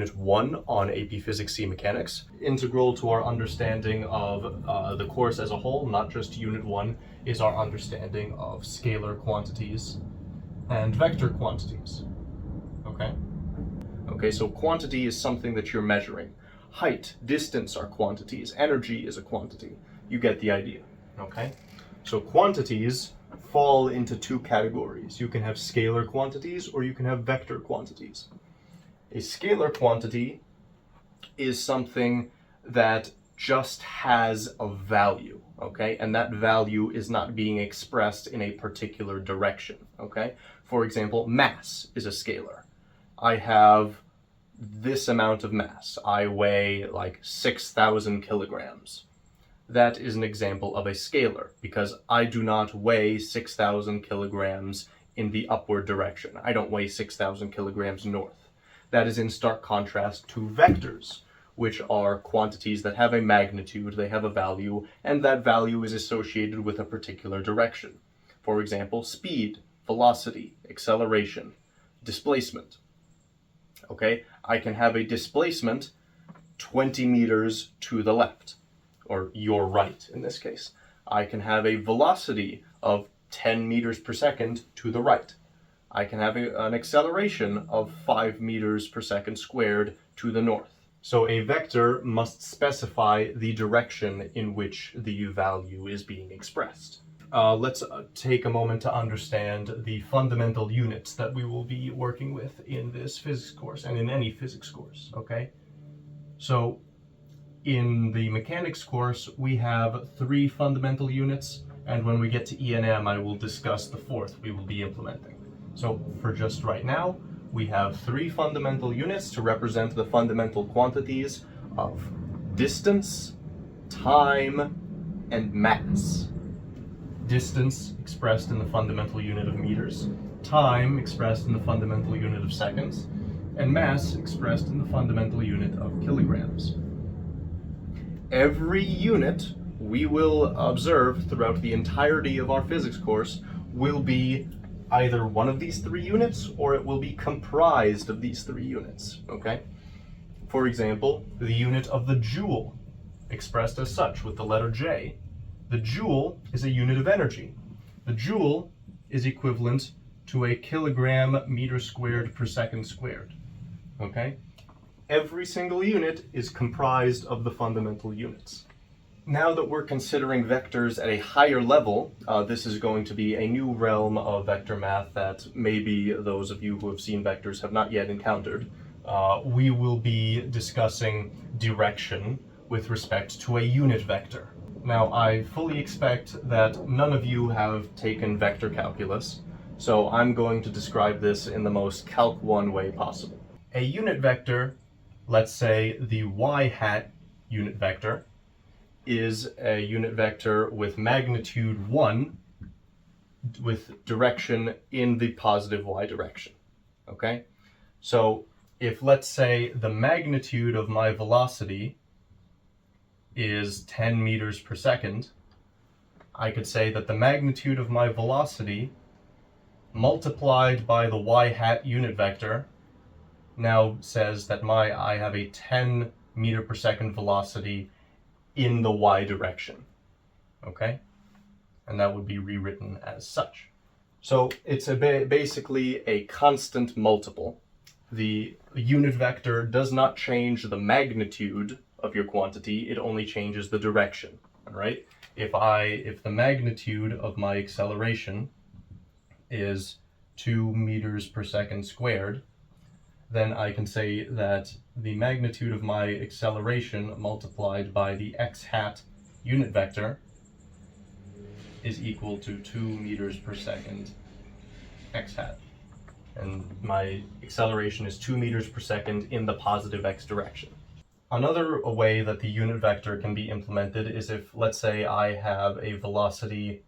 Unit 1 on AP Physics C Mechanics. Integral to our understanding of the course as a whole, not just Unit 1, is our understanding of scalar quantities and vector quantities. Okay, so quantity is something that you're measuring. Height, distance are quantities. Energy is a quantity. You get the idea, okay? So quantities fall into two categories. You can have scalar quantities or you can have vector quantities. A scalar quantity is something that just has a value, okay? And that value is not being expressed in a particular direction, okay? For example, mass is a scalar. I have this amount of mass. I weigh like 6,000 kilograms. That is an example of a scalar because I do not weigh 6,000 kilograms in the upward direction. I don't weigh 6,000 kilograms north. That is in stark contrast to vectors, which are quantities that have a magnitude, they have a value, and that value is associated with a particular direction. For example, speed, velocity, acceleration, displacement. Okay, I can have a displacement 20 meters to the left, or your right in this case. I can have a velocity of 10 meters per second to the right. I can have an acceleration of 5 meters per second squared to the north. So a vector must specify the direction in which the value is being expressed. Let's take a moment to understand the fundamental units that we will be working with in this physics course and in any physics course, okay? So in the mechanics course, we have 3 fundamental units, and when we get to E&M, I will discuss the 4th we will be implementing. So for just right now, we have 3 fundamental units to represent the fundamental quantities of distance, time, and mass. Distance expressed in the fundamental unit of meters, time expressed in the fundamental unit of seconds, and mass expressed in the fundamental unit of kilograms. Every unit we will observe throughout the entirety of our physics course will be either one of these 3 units or it will be comprised of these 3 units, okay? For example, the unit of the joule, expressed as such with the letter J. The joule is a unit of energy. The joule is equivalent to a kilogram meter squared per second squared, okay? Every single unit is comprised of the fundamental units. Now that we're considering vectors at a higher level, this is going to be a new realm of vector math that maybe those of you who have seen vectors have not yet encountered. We will be discussing direction with respect to a unit vector. Now, I fully expect that none of you have taken vector calculus, so I'm going to describe this in the most Calc 1 way possible. A unit vector, let's say the y-hat unit vector, is a unit vector with magnitude 1 with direction in the positive y direction, okay? So if, let's say, the magnitude of my velocity is 10 meters per second, I could say that the magnitude of my velocity multiplied by the y-hat unit vector now says that I have a 10 meter per second velocity in the y direction, okay? And that would be rewritten as such. So it's basically a constant multiple. The unit vector does not change the magnitude of your quantity, it only changes the direction, all right? If the magnitude of my acceleration is 2 meters per second squared, then I can say that the magnitude of my acceleration multiplied by the x-hat unit vector is equal to 2 meters per second x-hat. And my acceleration is 2 meters per second in the positive x direction. Another way that the unit vector can be implemented is if, let's say, I have a velocity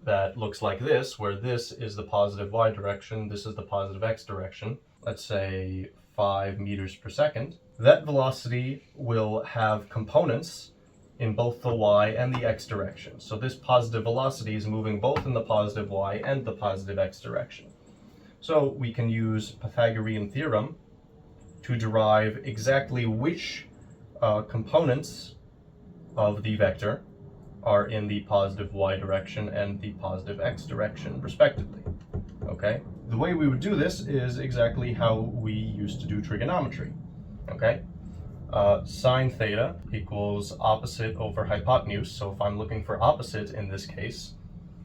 that looks like this, where this is the positive y direction, this is the positive x direction, let's say 5 meters per second. That velocity will have components in both the y and the x direction. So this positive velocity is moving both in the positive y and the positive x direction. So we can use Pythagorean theorem to derive exactly which components of the vector are in the positive y direction and the positive x direction, respectively. Okay? The way we would do this is exactly how we used to do trigonometry. Okay? Sine theta equals opposite over hypotenuse. So if I'm looking for opposite in this case,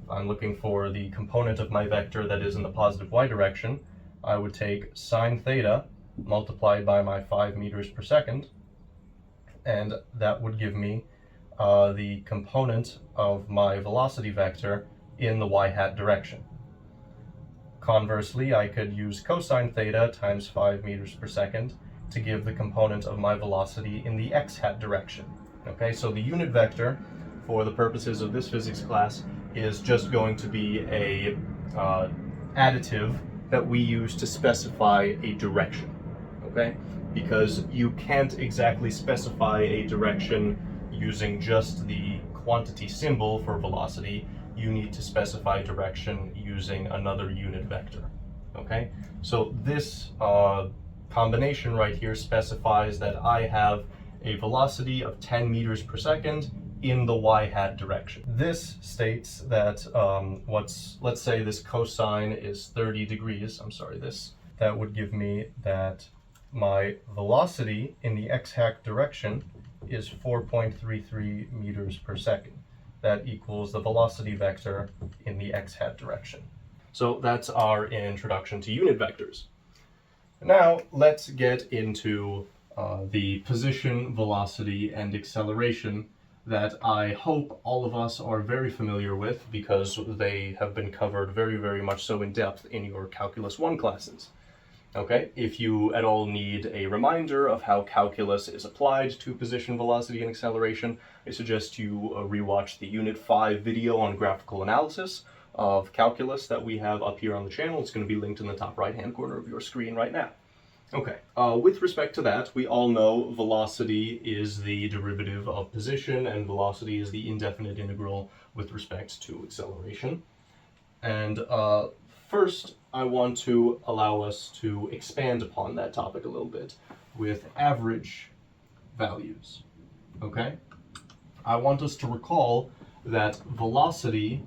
I'm looking for the component of my vector that is in the positive y direction, I would take sine theta multiplied by my 5 meters per second, and that would give me the component of my velocity vector in the y hat direction. Conversely, I could use cosine theta times 5 meters per second to give the component of my velocity in the x hat direction. Okay, so the unit vector, for the purposes of this physics class, is just going to be a additive that we use to specify a direction. Okay, because you can't exactly specify a direction using just the quantity symbol for velocity. You need to specify direction using another unit vector. Okay, so this combination right here specifies that I have a velocity of 10 meters per second in the y hat direction. This states that let's say this cosine is 30 degrees, that would give me that my velocity in the x hat direction is 4.33 meters per second. That equals the velocity vector in the x hat direction. So that's our introduction to unit vectors. Now let's get into the position, velocity, and acceleration that I hope all of us are very familiar with because they have been covered very, very much so in depth in your Calculus 1 classes. Okay, if you at all need a reminder of how calculus is applied to position, velocity, and acceleration, I suggest you rewatch the Unit 5 video on graphical analysis of calculus that we have up here on the channel. It's going to be linked in the top right-hand corner of your screen right now. Okay, with respect to that, we all know velocity is the derivative of position, and velocity is the indefinite integral with respect to acceleration. And first, I want to allow us to expand upon that topic a little bit with average values, okay? I want us to recall that velocity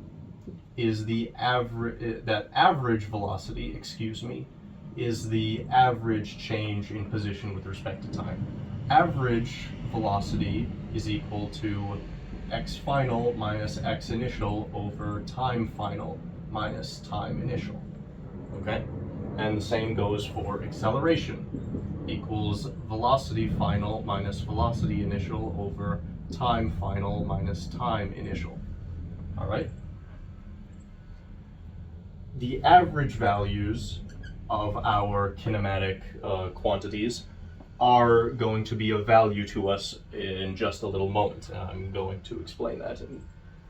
is the average velocity, is the average change in position with respect to time. Average velocity is equal to x final minus x initial over time final minus time initial. Okay? And the same goes for acceleration, equals velocity final minus velocity initial over time final minus time initial. All right? The average values of our kinematic quantities are going to be of value to us in just a little moment. I'm going to explain that in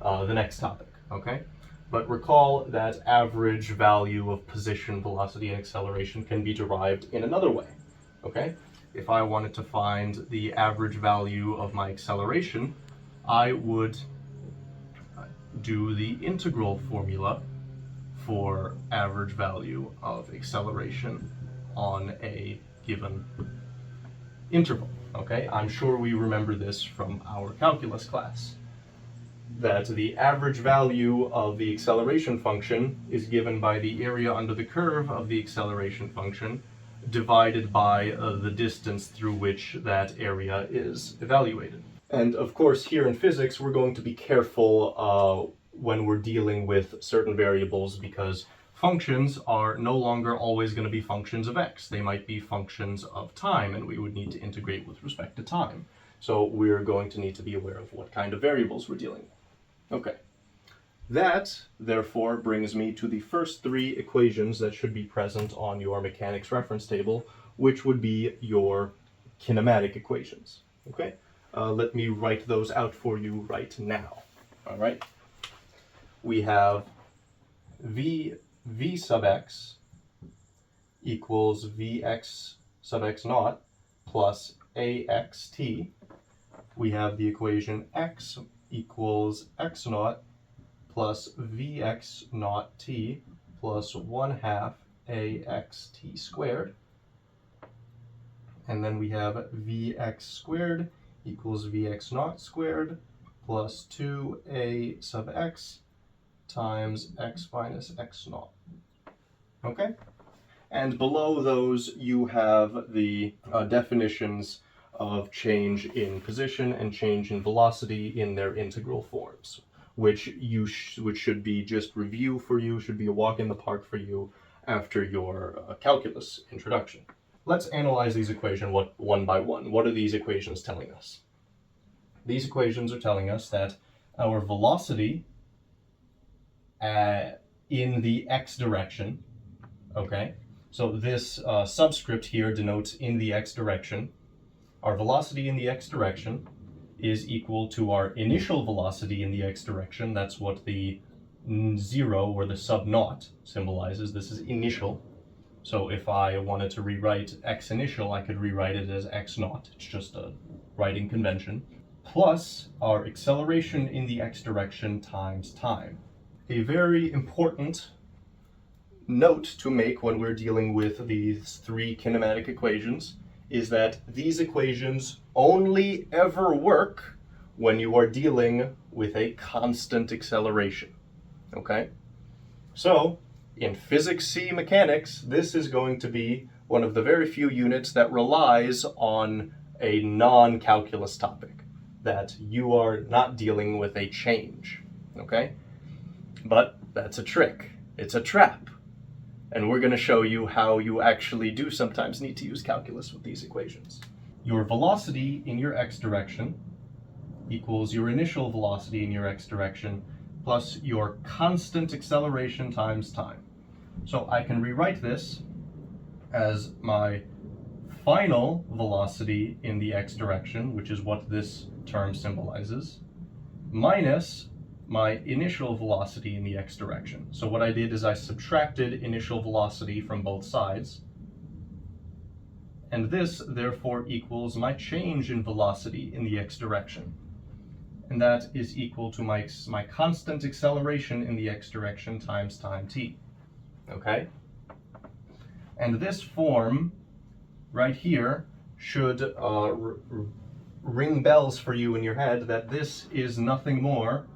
the next topic, okay? But recall that average value of position, velocity, and acceleration can be derived in another way, okay? If I wanted to find the average value of my acceleration, I would do the integral formula for average value of acceleration on a given interval, okay? I'm sure we remember this from our calculus class, that the average value of the acceleration function is given by the area under the curve of the acceleration function divided by the distance through which that area is evaluated. And of course, here in physics, we're going to be careful when we're dealing with certain variables because functions are no longer always going to be functions of x. They might be functions of time, and we would need to integrate with respect to time. So we're going to need to be aware of what kind of variables we're dealing with. Okay. That, therefore, brings me to the first three equations that should be present on your mechanics reference table, which would be your kinematic equations. Okay? Let me write those out for you right now. All right? We have v sub x equals vx sub x naught plus axt. We have the equation x equals x naught plus vx naught t plus 1/2 axt squared. And then we have Vx squared equals Vx naught squared plus 2a sub x times x minus x naught. Okay? And below those, you have the definitions of change in position and change in velocity in their integral forms, which which should be just review for you, should be a walk in the park for you after your calculus introduction. Let's analyze these equations one by one. What are these equations telling us? These equations are telling us that our velocity in the x direction, okay, so this subscript here denotes in the x direction. Our velocity in the x direction is equal to our initial velocity in the x direction. That's what the 0 or the sub naught symbolizes. This is initial. So if I wanted to rewrite x initial, I could rewrite it as x naught. It's just a writing convention. Plus our acceleration in the x direction times time. A very important note to make when we're dealing with these three kinematic equations is that these equations only ever work when you are dealing with a constant acceleration. Okay? So, in Physics C mechanics, this is going to be one of the very few units that relies on a non-calculus topic, that you are not dealing with a change. Okay? But that's a trick. It's a trap. And we're going to show you how you actually do sometimes need to use calculus with these equations. Your velocity in your x direction equals your initial velocity in your x direction plus your constant acceleration times time. So I can rewrite this as my final velocity in the x direction, which is what this term symbolizes, minus my initial velocity in the x direction. So what I did is I subtracted initial velocity from both sides, and this therefore equals my change in velocity in the x direction. And that is equal to my constant acceleration in the x direction times time t. Okay? And this form right here should ring bells for you in your head that this is nothing more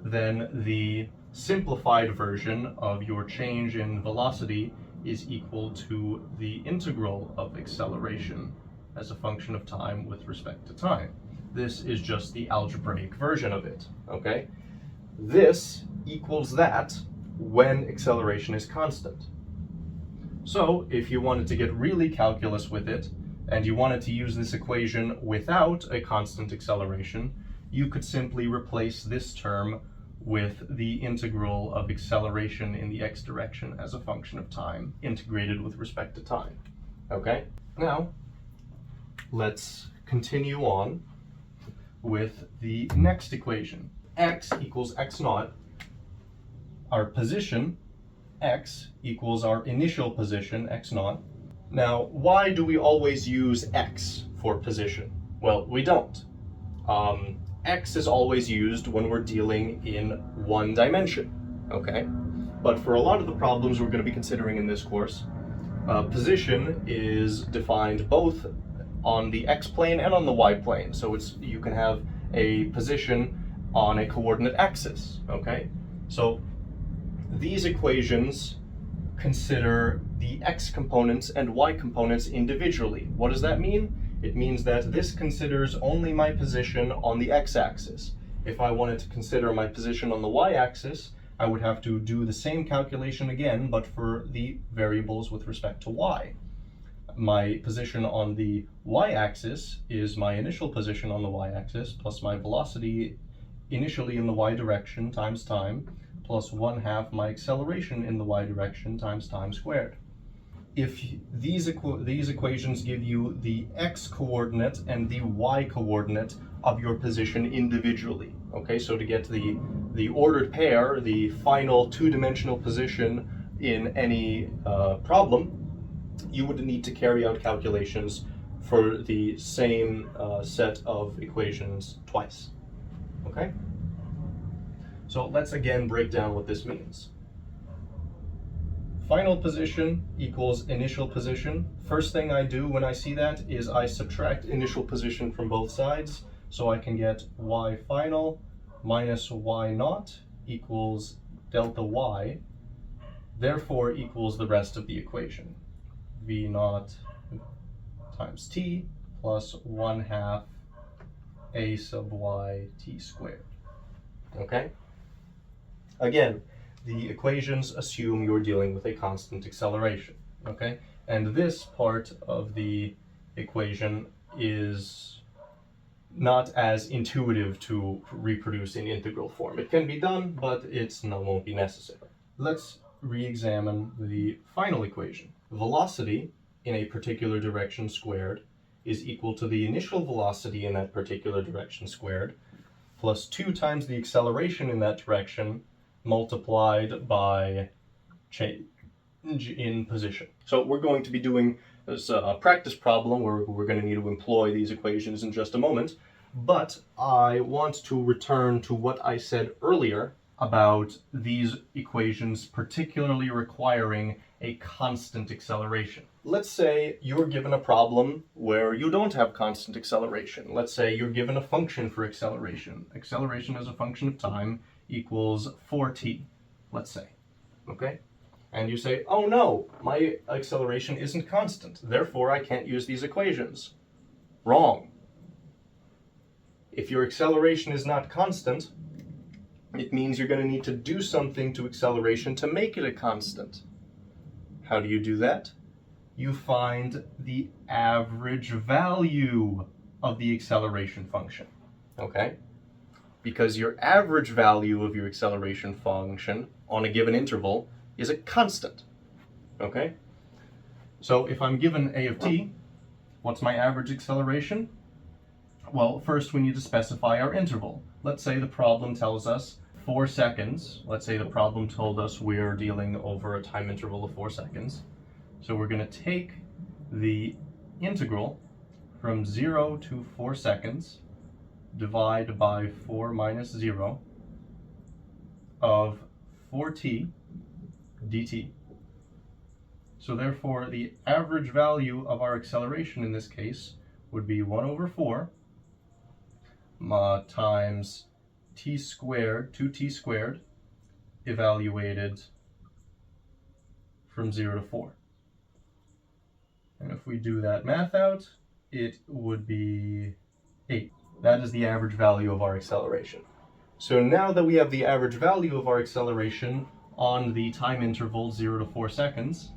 than the simplified version of your change in velocity is equal to the integral of acceleration as a function of time with respect to time. This is just the algebraic version of it, okay? This equals that when acceleration is constant. So if you wanted to get really calculus with it, and you wanted to use this equation without a constant acceleration, you could simply replace this term with the integral of acceleration in the x direction as a function of time, integrated with respect to time. Okay? Now, let's continue on with the next equation. X equals x naught. Our position, x, equals our initial position, x naught. Now, why do we always use x for position? Well, we don't. X is always used when we're dealing in one dimension, okay? But for a lot of the problems we're going to be considering in this course, position is defined both on the x-plane and on the y-plane. So you can have a position on a coordinate axis, okay? So these equations consider the x components and y components individually. What does that mean? It means that this considers only my position on the x-axis. If I wanted to consider my position on the y-axis, I would have to do the same calculation again, but for the variables with respect to y. My position on the y-axis is my initial position on the y-axis plus my velocity initially in the y direction times time plus 1/2 my acceleration in the y direction times time squared. If these equations give you the x coordinate and the y coordinate of your position individually, okay, so to get the ordered pair, the final two-dimensional position in any problem, you would need to carry out calculations for the same set of equations twice, okay? So let's again break down what this means. final position equals initial position. First thing I do when I see that is I subtract initial position from both sides, so I can get y final minus y naught equals delta y, therefore equals the rest of the equation. V naught times t plus 1/2 a sub y t squared. Okay? Again, the equations assume you're dealing with a constant acceleration. Okay? And this part of the equation is not as intuitive to reproduce in integral form. It can be done, but won't be necessary. Let's re-examine the final equation. Velocity in a particular direction squared is equal to the initial velocity in that particular direction squared plus 2 times the acceleration in that direction multiplied by change in position. So we're going to be doing this a practice problem where we're going to need to employ these equations in just a moment, but I want to return to what I said earlier about these equations particularly requiring a constant acceleration. Let's say you're given a problem where you don't have constant acceleration. Let's say you're given a function for acceleration. Acceleration as a function of time equals 4t, let's say, okay? And you say, oh no, my acceleration isn't constant, therefore I can't use these equations. Wrong. If your acceleration is not constant, it means you're going to need to do something to acceleration to make it a constant. How do you do that? You find the average value of the acceleration function, okay? Because your average value of your acceleration function on a given interval is a constant, okay? So if I'm given a of t, what's my average acceleration? Well, first we need to specify our interval. Let's say the problem tells us 4 seconds. Let's say the problem told us we're dealing over a time interval of 4 seconds. So we're going to take the integral from 0 to 4 seconds, divide by 4 minus 0 of 4t dt. So therefore the average value of our acceleration in this case would be 1 over 4 times t squared, 2t squared, evaluated from 0 to 4. And if we do that math out, it would be 8. That is the average value of our acceleration. So now that we have the average value of our acceleration on the time interval 0 to 4 seconds,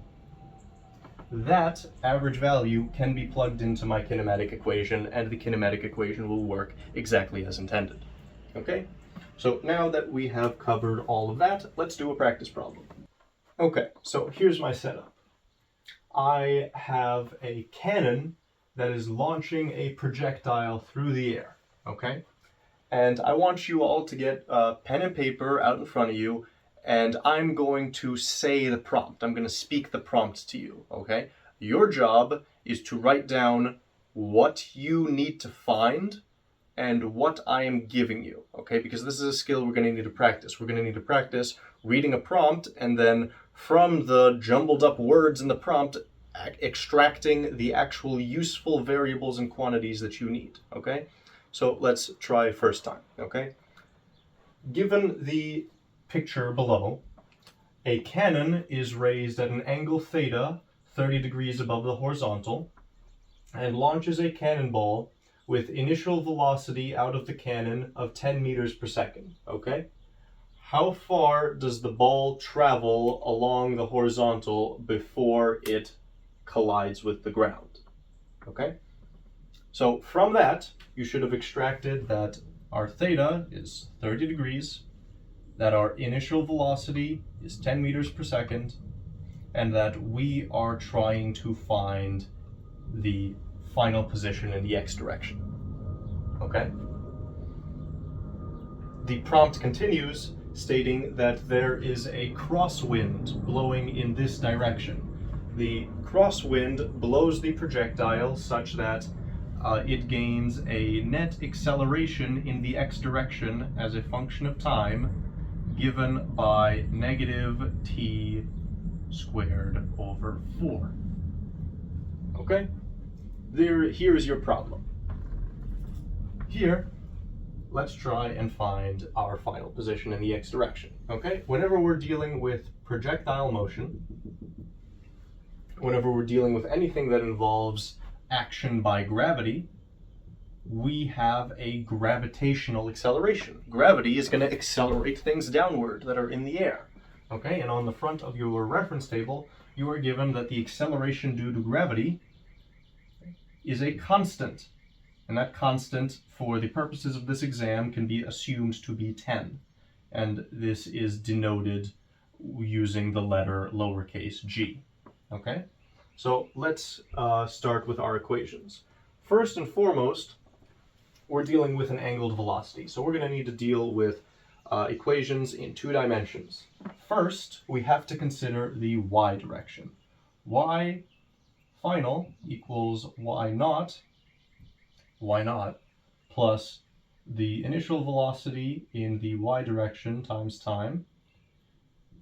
that average value can be plugged into my kinematic equation, and the kinematic equation will work exactly as intended. Okay? So now that we have covered all of that, let's do a practice problem. Okay, so here's my setup. I have a cannon that is launching a projectile through the air, okay? And I want you all to get pen and paper out in front of you, and I'm going to say the prompt. I'm going to speak the prompt to you, okay? Your job is to write down what you need to find and what I am giving you, okay? Because this is a skill we're going to need to practice. We're going to need to practice reading a prompt and then from the jumbled up words in the prompt, extracting the actual useful variables and quantities that you need, okay? So let's try first time, okay? Given the picture below, a cannon is raised at an angle theta 30 degrees above the horizontal and launches a cannonball with initial velocity out of the cannon of 10 meters per second, okay? How far does the ball travel along the horizontal before it collides with the ground, okay? So from that, you should have extracted that our theta is 30 degrees, that our initial velocity is 10 meters per second, and that we are trying to find the final position in the x direction, okay? The prompt continues stating that there is a crosswind blowing in this direction. The crosswind blows the projectile such that it gains a net acceleration in the x direction as a function of time given by negative t squared over 4. Okay? Here's your problem. Here, let's try and find our final position in the x direction. Okay? Whenever we're dealing with projectile motion, whenever we're dealing with anything that involves action by gravity, we have a gravitational acceleration. Gravity is going to accelerate things downward that are in the air. Okay, and on the front of your reference table, you are given that the acceleration due to gravity is a constant. And that constant, for the purposes of this exam, can be assumed to be 10. And this is denoted using the letter lowercase g. Okay, so let's start with our equations. First and foremost, we're dealing with an angled velocity. So we're going to need to deal with equations in 2 dimensions. First, we have to consider the y direction. Y final equals y naught plus the initial velocity in the y direction times time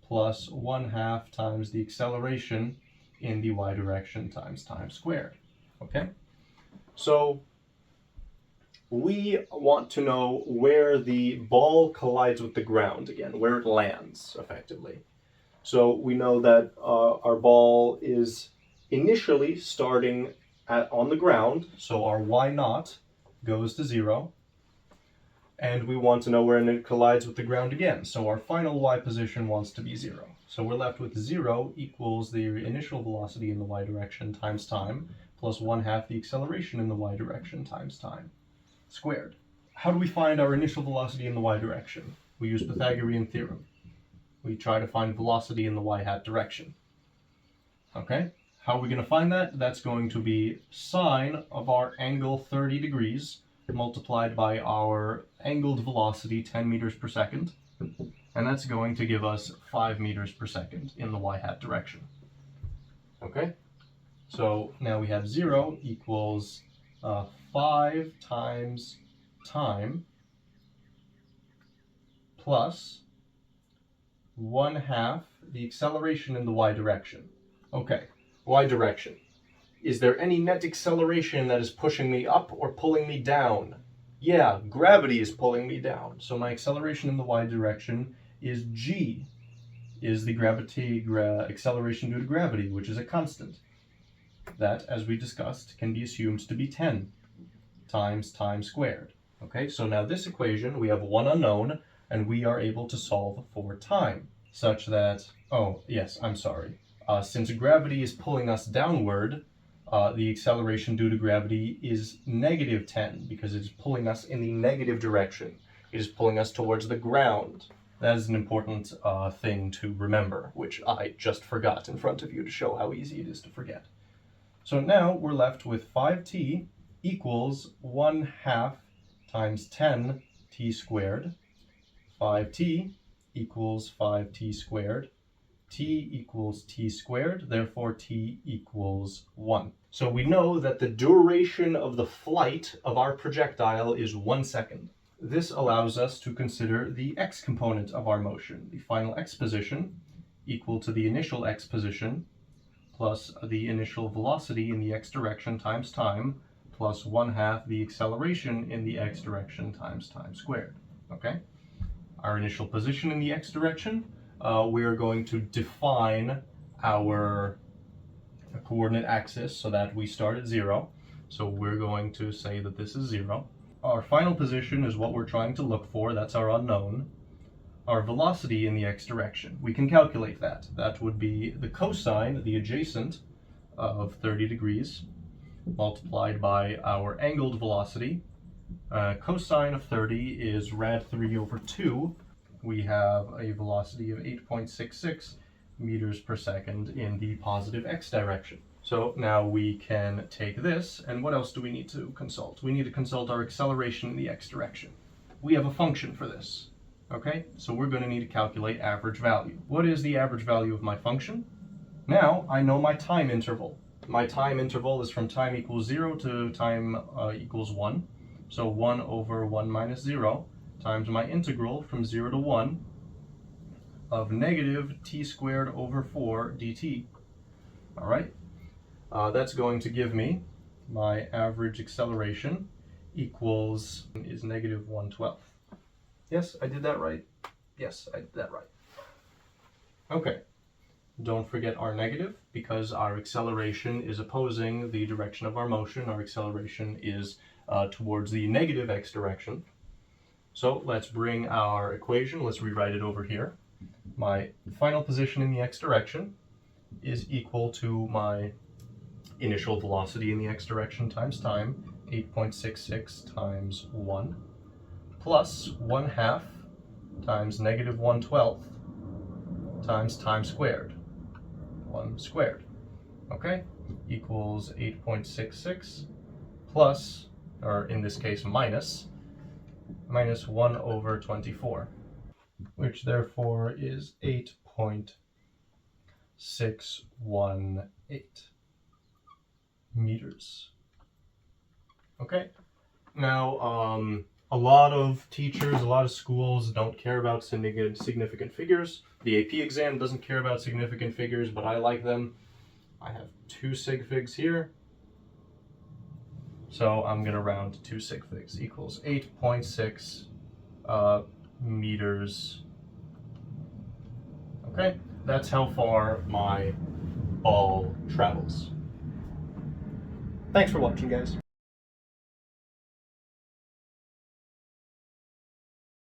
plus 1/2 times the acceleration in the y direction times time squared. Okay? So we want to know where the ball collides with the ground again, where it lands, effectively. So we know that our ball is initially starting on the ground, so our y naught goes to 0, and we want to know where it collides with the ground again, so our final y position wants to be 0. So we're left with 0 equals the initial velocity in the y direction times time, plus 1/2 the acceleration in the y direction times time, squared. How do we find our initial velocity in the y direction? We use Pythagorean theorem. We try to find velocity in the y hat direction. Okay? How are we going to find that? That's going to be sine of our angle 30 degrees multiplied by our angled velocity 10 meters per second. And that's going to give us 5 meters per second in the y hat direction. Okay? So now we have 0 equals 5 times time plus 1/2 the acceleration in the y direction. Okay, y direction. Is there any net acceleration that is pushing me up or pulling me down? Yeah, gravity is pulling me down. So my acceleration in the y direction is g, is the acceleration due to gravity, which is a constant. That, as we discussed, can be assumed to be 10 times time squared. Okay, so now this equation, we have one unknown, and we are able to solve for time, such that, oh, yes, I'm sorry. Since gravity is pulling us downward, the acceleration due to gravity is -10, because it's pulling us in the negative direction. It is pulling us towards the ground. That is an important thing to remember, which I just forgot in front of you to show how easy it is to forget. So now we're left with 5t equals 1/2 times 10t squared. 5t equals 5t squared. T equals t squared, therefore t equals 1. So we know that the duration of the flight of our projectile is 1 second. This allows us to consider the x component of our motion, the final x position equal to the initial x position plus the initial velocity in the x direction times time plus 1/2 the acceleration in the x direction times time squared. Okay? Our initial position in the x direction, we are going to define our coordinate axis so that we start at 0. So we're going to say that this is 0. Our final position is what we're trying to look for. That's our unknown. Our velocity in the x direction, we can calculate that. That would be the cosine, the adjacent, of 30 degrees multiplied by our angled velocity. Cosine of 30 is rad 3 over 2. We have a velocity of 8.66 meters per second in the positive x direction. So now we can take this, and what else do we need to consult? We need to consult our acceleration in the x direction. We have a function for this. Okay, so we're going to need to calculate average value. What is the average value of my function? Now I know my time interval. My time interval is from time equals 0 to time equals 1. So 1 over 1 minus 0 times my integral from 0 to 1 of negative t squared over 4 dt. All right, that's going to give me my average acceleration equals is negative 1/12. Yes, I did that right. Yes, I did that right. Okay, don't forget our negative, because our acceleration is opposing the direction of our motion. Our acceleration is towards the negative x direction. So let's bring our equation, let's rewrite it over here. My final position in the x direction is equal to my initial velocity in the x direction times time, 8.66 times 1, plus 1/2 times negative 1/12 times time squared, 1 squared, okay, equals 8.66 plus, or in this case minus 1 over 24, which therefore is 8.618 meters. Okay, now a lot of teachers, a lot of schools don't care about significant figures. The AP exam doesn't care about significant figures, but I like them. I have 2 sig figs here, so I'm going to round to 2 sig figs, equals 8.6 meters. Okay, that's how far my ball travels. Thanks for watching, guys.